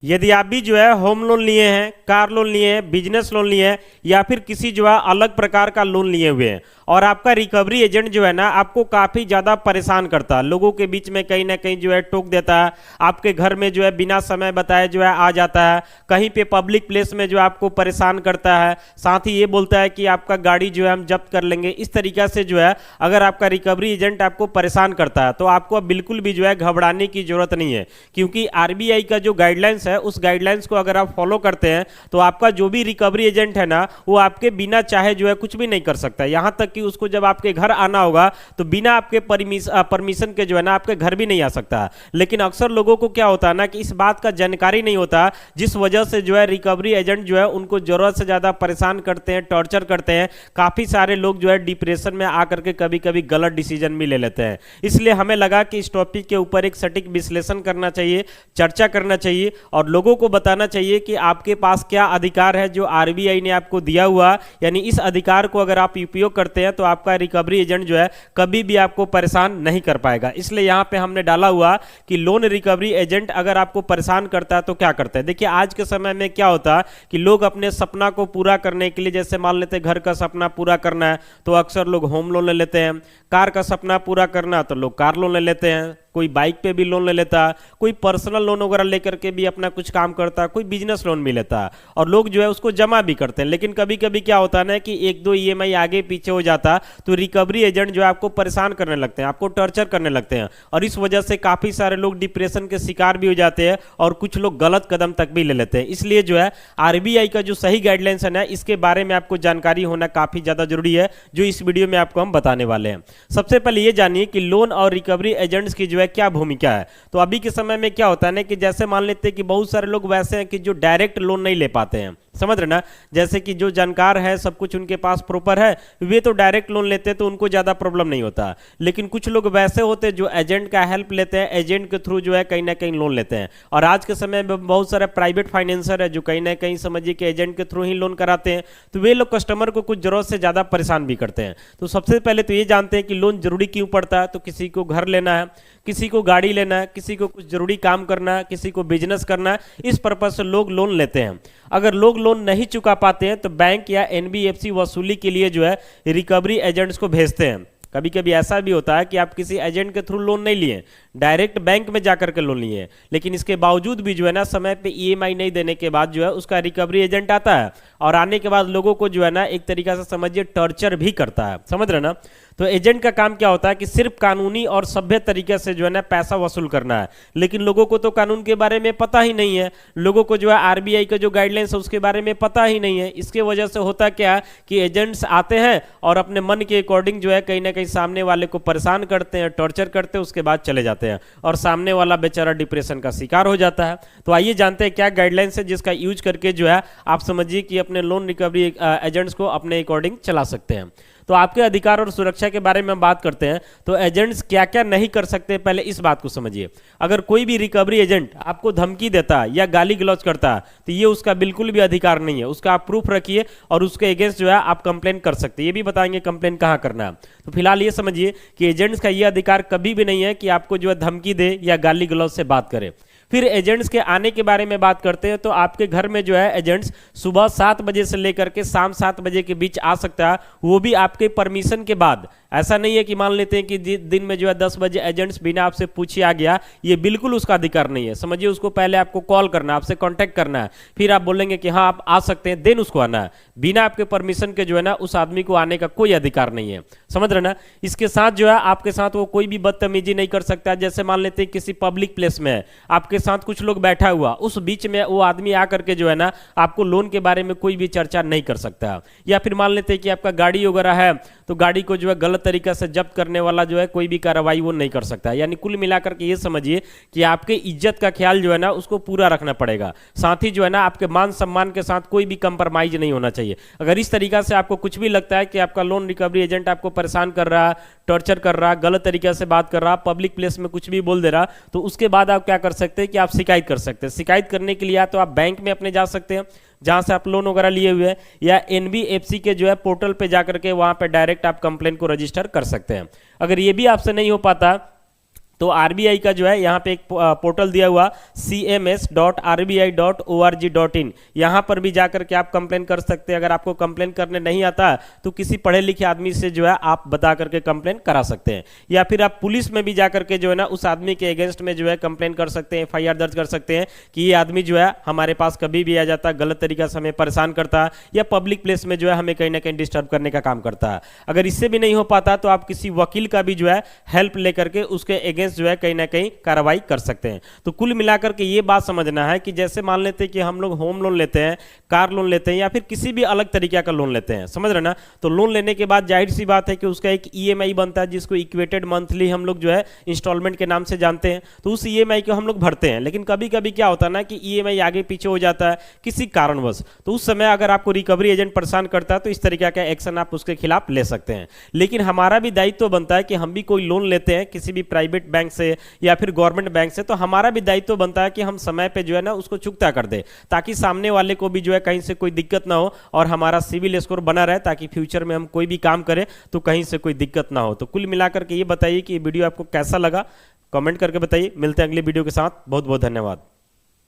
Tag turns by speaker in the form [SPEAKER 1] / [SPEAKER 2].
[SPEAKER 1] यदि आप भी जो है होम लोन लिए हैं, कार लोन लिए हैं, बिजनेस लोन लिए हैं या फिर किसी जो है अलग प्रकार का लोन लिए हुए हैं और आपका रिकवरी एजेंट जो है ना आपको काफ़ी ज़्यादा परेशान करता है, लोगों के बीच में कहीं ना कहीं जो है टोक देता है, आपके घर में जो है बिना समय बताए जो है आ जाता है, कहीं पे पब्लिक प्लेस में जो आपको परेशान करता है, साथ ही ये बोलता है कि आपका गाड़ी जो है हम जब्त कर लेंगे। इस तरीक़ा से जो है अगर आपका रिकवरी एजेंट आपको परेशान करता है तो आपको बिल्कुल भी जो है घबराने की जरूरत नहीं है, क्योंकि आरबीआई का जो गाइडलाइंस है उस गाइडलाइंस को अगर आप फॉलो करते हैं तो आपका जो भी रिकवरी एजेंट है ना वो आपके बिना चाहे जो है कुछ भी नहीं कर सकता। यहां तक कि उसको जब आपके घर आना होगा तो बिना आपके परमिशन के जो है ना आपके घर भी नहीं आ सकता। लेकिन अक्सर लोगों को क्या होता है ना कि इस बात का जानकारी नहीं होता, जिस वजह से जो है रिकवरी एजेंट जो है उनको जरूरत से ज्यादा परेशान करते हैं, टॉर्चर करते हैं। काफी सारे लोग जो है डिप्रेशन में आकर के कभी कभी गलत डिसीजन भी ले लेते हैं। इसलिए हमें लगा कि इस टॉपिक के ऊपर एक सटीक विश्लेषण करना चाहिए, चर्चा करना चाहिए और लोगों को बताना चाहिए कि आपके पास क्या अधिकार है जो आरबीआई ने आपको दिया हुआ, यानी इस अधिकार को अगर आप उपयोग करते हैं तो आपका रिकवरी एजेंट जो है कभी भी आपको परेशान नहीं कर पाएगा। इसलिए यहां पे हमने डाला हुआ कि लोन रिकवरी एजेंट अगर आपको परेशान करता है तो क्या करता है। देखिए आज के समय में क्या होता है कि लोग अपने सपना को पूरा करने के लिए, जैसे मान लेते हैं घर का सपना पूरा करना है तो अक्सर लोग होम लोन ले लेते हैं, कार का सपना पूरा करना तो लोग कार लोन ले लेते हैं, कोई बाइक पे भी लोन ले लेता है, कोई पर्सनल लोन वगैरह लेकर के भी अपना कुछ काम करता है, कोई बिजनेस लोन भी लेता है और लोग जो है उसको जमा भी करते हैं। लेकिन कभी कभी क्या होता है ना कि एक दो ईएमआई आगे पीछे हो जाता तो रिकवरी एजेंट जो है आपको परेशान करने लगते हैं, आपको टॉर्चर करने लगते हैं और इस वजह से काफी सारे लोग डिप्रेशन के शिकार भी हो जाते हैं और कुछ लोग गलत कदम तक भी ले लेते हैं। इसलिए जो है आरबीआई का जो सही गाइडलाइंस है ना इसके बारे में आपको जानकारी होना काफी ज्यादा जरूरी है, जो इस वीडियो में आपको हम बताने वाले हैं। सबसे पहले ये जानिए कि लोन और रिकवरी एजेंट्स की जो है क्या भूमिका है। तो अभी के समय में क्या होता है ना कि जैसे मान लेते हैं कि बहुत सारे लोग वैसे हैं कि जो डायरेक्ट लोन नहीं ले पाते हैं, समझ रहे ना, जैसे कि जो जानकार है, सब कुछ उनके पास प्रॉपर है, वे तो डायरेक्ट लोन लेते हैं तो उनको ज्यादा प्रॉब्लम नहीं होता। लेकिन कुछ लोग वैसे होते हैं जो एजेंट का हेल्प लेते हैं, एजेंट के थ्रू जो है कहीं ना कहीं लोन लेते हैं। और आज के समय में बहुत सारे प्राइवेट फाइनेंसर है जो कहीं ना कहीं समझिए कि एजेंट के थ्रू ही लोन कराते हैं, तो वे लोग कस्टमर को कुछ जरूरत से ज्यादा परेशान भी करते हैं। तो सबसे पहले तो ये जानते हैं कि लोन जरूरी क्यों पड़ता है। तो किसी को घर लेना है, किसी को गाड़ी लेना है, किसी को कुछ जरूरी काम करना है, किसी को बिजनेस करना है, इस पर्पज से लोग लोन लेते हैं। अगर लोग लोन नहीं चुका पाते हैं तो बैंक या एनबीएफसी वसूली के लिए जो है रिकवरी एजेंट्स को भेजते हैं। कभी कभी ऐसा भी होता है कि आप किसी एजेंट के थ्रू लोन नहीं लिए, डायरेक्ट बैंक में जाकर के लोन लिए, लेकिन इसके बावजूद भी जो है ना समय पे ईएमआई नहीं देने के बाद जो है उसका रिकवरी एजेंट आता है और आने के बाद लोगों को जो है ना एक तरीका से समझिए टॉर्चर भी करता है, समझ रहे ना। तो एजेंट का काम क्या होता है कि सिर्फ कानूनी और सभ्य तरीके से जो है ना पैसा वसूल करना है, लेकिन लोगों को तो कानून के बारे में पता ही नहीं है, लोगों को जो है आरबीआई का जो गाइडलाइंस है उसके बारे में पता ही नहीं है। इसके वजह से होता क्या कि एजेंट्स आते हैं और अपने मन के अकॉर्डिंग जो है कहीं ना कहीं सामने वाले को परेशान करते हैं, टॉर्चर करते हैं, उसके बाद चले जाते हैं और सामने वाला बेचारा डिप्रेशन का शिकार हो जाता है। तो आइए जानते हैं क्या गाइडलाइंस है जिसका यूज करके जो है आप समझिए कि अपने लोन रिकवरी एजेंट्स को अपने अकॉर्डिंग चला सकते हैं। तो आपके अधिकार और सुरक्षा के बारे में हम बात करते हैं तो एजेंट्स क्या क्या नहीं कर सकते, पहले इस बात को समझिए। अगर कोई भी रिकवरी एजेंट आपको धमकी देता है या गाली गलौज करता है तो ये उसका बिल्कुल भी अधिकार नहीं है, उसका आप प्रूफ रखिए और उसके अगेंस्ट जो है आप कंप्लेन कर सकते हैं। ये भी बताएंगे कंप्लेन कहाँ करना है। तो फिलहाल ये समझिए कि एजेंट्स का ये अधिकार कभी भी नहीं है कि आपको जो है धमकी दे या गाली गलौज से बात करे। फिर एजेंट्स के आने के बारे में बात करते हैं तो आपके घर में जो है एजेंट्स सुबह 7 बजे से लेकर के शाम 7 बजे के बीच आ सकता है, वो भी आपके परमिशन के बाद। ऐसा नहीं है कि मान लेते हैं कि दिन में जो है 10 बजे एजेंट्स बिना आपसे पूछे आ गया, ये बिल्कुल उसका अधिकार नहीं है। समझिए उसको पहले आपको कॉल करना, आपसे कांटेक्ट करना है, फिर आप बोलेंगे कि हाँ आप आ सकते हैं, देन उसको आना है। बिना आपके परमिशन के जो है ना उस आदमी को आने का कोई अधिकार नहीं है, समझ रहे ना। इसके साथ जो है आपके साथ वो कोई भी बदतमीजी नहीं कर सकता। जैसे मान लेते हैं किसी पब्लिक प्लेस में है, आपके साथ कुछ लोग बैठा हुआ, उस बीच में वो आदमी आकर के जो है ना आपको लोन के बारे में कोई भी चर्चा नहीं कर सकता। या फिर मान लेते हैं कि आपका गाड़ी वगैरह है तो गाड़ी को जो है गलत तरीका से जब्त करने वाला जो है कोई भी कार्रवाई वो नहीं कर सकता। यानी कुल मिलाकर के ये समझिए कि आपके इज्जत का ख्याल जो है ना उसको पूरा रखना पड़ेगा। साथ ही जो है ना आपके मान सम्मान के साथ कोई भी कंप्रोमाइज नहीं होना चाहिए। अगर इस तरीका से आपको कुछ भी लगता है कि आपका लोन रिकवरी एजेंट आपको परेशान कर रहा, टॉर्चर कर रहा, गलत तरीके से बात कर रहा, पब्लिक प्लेस में कुछ भी बोल दे रहा, तो उसके बाद आप क्या कर सकते हैं कि आप शिकायत कर सकते हैं। शिकायत करने के लिए या तो आप बैंक में अपने जा सकते हैं जहां से आप लोन वगैरह लिए हुए हैं, या एनबीएफसी के जो है पोर्टल पे जाकर के वहां पे डायरेक्ट आप कंप्लेन को रजिस्टर कर सकते हैं। अगर ये भी आपसे नहीं हो पाता तो आरबीआई का जो है यहाँ पे एक पोर्टल दिया हुआ cms.rbi.org.in, यहाँ पर भी जाकर के आप कंप्लेन कर सकते हैं। अगर आपको कंप्लेन करने नहीं आता तो किसी पढ़े लिखे आदमी से जो है आप बता करके कंप्लेन करा सकते हैं, या फिर आप पुलिस में भी जाकर के जो है ना उस आदमी के अगेंस्ट में जो है कंप्लेन कर सकते हैं, एफआईआर दर्ज कर सकते हैं कि ये आदमी जो है हमारे पास कभी भी आ जाता, गलत तरीका से हमें परेशान करता या पब्लिक प्लेस में जो है हमें कहीं ना कहीं डिस्टर्ब करने का काम करता है। अगर इससे भी नहीं हो पाता तो आप किसी वकील का भी जो है हेल्प लेकर के उसके अगेंस्ट जो है कहीं ना कहीं कार्रवाई कर सकते हैं। तो कुल मिलाकर के ये बात समझना है कि जैसे मान लेते हैं कि हम लोग होम लोन लेते हैं, कार लोन लेते हैं या फिर किसी भी अलग तरीके का लोन लेते हैं, समझ रहे ना। तो लोन लेने के बाद जाहिर सी बात है कि उसका एक ईएमआई बनता है जिसको इक्वेटेड मंथली हम लोग जो है इंस्टॉलमेंट के नाम से जानते हैं। तो उस ईएमआई को हम लोग भरते हैं, लेकिन कभी कभी क्या होता है ना कि ईएमआई आगे पीछे हो जाता है किसी कारणवश। तो उस समय अगर आपको रिकवरी एजेंट परेशान करता है तो इस तरीके का एक्शन आप उसके खिलाफ ले सकते हैं। लेकिन हमारा भी दायित्व बनता है कि हम भी कोई लोन लेते हैं किसी भी प्राइवेट बैंक से या फिर गवर्नमेंट बैंक से, तो हमारा भी दायित्व बनता है कि हम समय पे जो है ना उसको चुकता कर दे, ताकि सामने वाले को भी जो है कहीं से कोई दिक्कत ना हो और हमारा सिविल स्कोर बना रहे, ताकि फ्यूचर में हम कोई भी काम करें तो कहीं से कोई दिक्कत ना हो। तो कुल मिलाकर के ये बताइए कि ये वीडियो आपको कैसा लगा, कमेंट करके बताइए। मिलते हैं अगली वीडियो के साथ। बहुत बहुत धन्यवाद।